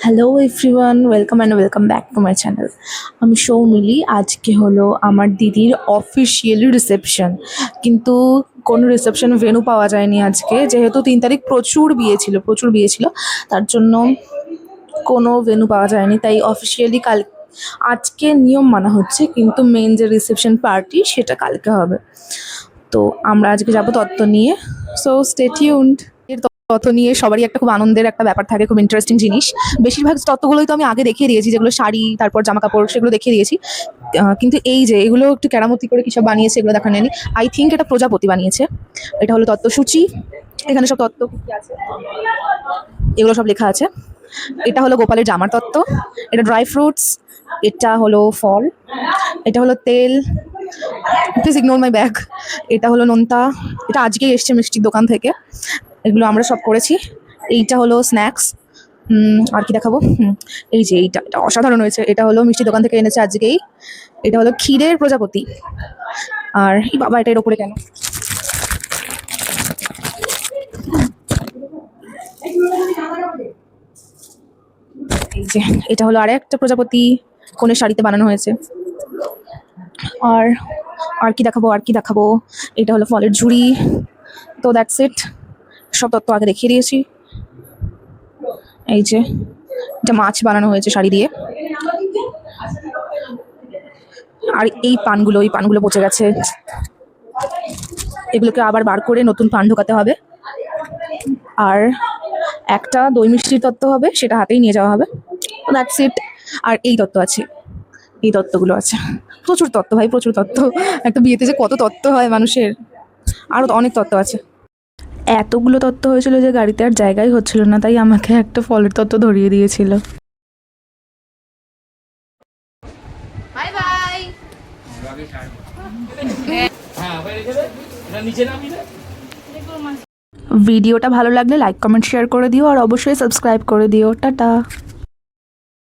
Hello everyone, welcome back to my channel. আমি সৌমিলি। আজকে হলো আমার দিদির অফিসিয়ালি রিসেপশন, কিন্তু কোনো রিসেপশন ভেন্যু পাওয়া যায়নি আজকে, যেহেতু 3 তারিখ প্রচুর বিয়ে ছিল, তার জন্য কোনো ভেন্যু পাওয়া যায়নি। তাই অফিসিয়ালি আজকে নিয়ম মানা হচ্ছে, কিন্তু মেন যে রিসেপশন পার্টি সেটা কালকে হবে। তো আমরা আজকে যাবো তত্ত্ব নিয়ে। So stay tuned. তত্ত্ব নিয়ে সবারই একটা খুব আনন্দের একটা ব্যাপার থাকে, খুব ইন্টারেস্টিং জিনিস। বেশিরভাগ তত্ত্বগুলোই তো আমি আগে দেখিয়ে দিয়েছি, যেগুলো শাড়ি তারপর জামা কাপড় সেগুলো দেখিয়ে দিয়েছি। কিন্তু এই যে এগুলো একটু কেরামতি করে কিসব বানিয়েছে এগুলো দেখা নেয়নি। আই থিঙ্ক এটা প্রজাপতি বানিয়েছে। এটা হলো তত্ত্বসূচি, এখানে সব তত্ত্ব কি কি আছে এগুলো সব লেখা আছে। এটা হলো গোপালের জামার তত্ত্ব, এটা ড্রাই ফ্রুটস, এটা হলো ফল, এটা হলো তেল, প্লিজ ইগনোর মাই ব্যাগ। এটা হলো নোনতা, এটা আজকেই এসছে মিষ্টির দোকান থেকে। এগুলো আমরা সব করেছি। এইটা হলো স্ন্যাক্স। আর কি দেখাবো? এই যে এটা অসাধারণ হয়েছে। এটা হলো মিষ্টির দোকান থেকে এনেছে আজকেই। এটা হলো ক্ষীরের প্রজাপতি। আর এই বাবা, এটা এর ওপরে কেন? এই যে এটা হলো আরে একটা প্রজাপতি, কোণের শাড়িতে বানানো হয়েছে। আর আর কি দেখাবো? এটা হলো ফলের ঝুড়ি। তো দ্যাটস ইট। সব তত্ত্ব আগে দেখিয়ে দিয়েছি। এই যে এটা মাছ বানানো হয়েছে শাড়ি দিয়ে। আর এই পানগুলো পচে গেছে, এগুলোকে আবার বার করে নতুন পান ঢোকাতে হবে। আর একটা দই মিষ্টির তত্ত্ব হবে, সেটা হাতেই নিয়ে যাওয়া হবে। That's it. আর এই তত্ত্ব আছে, এই তত্ত্বগুলো আছে। প্রচুর তত্ত্ব ভাই, প্রচুর তত্ত্ব। একটা বিয়েতে যে কত তত্ত্ব হয় মানুষের, আরও তো অনেক তত্ত্ব আছে। এতগুলো তত্ত্ব হয়েছিল যে গাড়িতে আর জায়গাই হচ্ছিল না, তাই আমাকে একটা ফলের তত্ত্ব ধরিয়ে দিয়েছিল। Bye bye. ভিডিওটা ভালো লাগলে লাইক কমেন্ট শেয়ার করে দিও, আর অবশ্যই সাবস্ক্রাইব করে দিও। টাটা।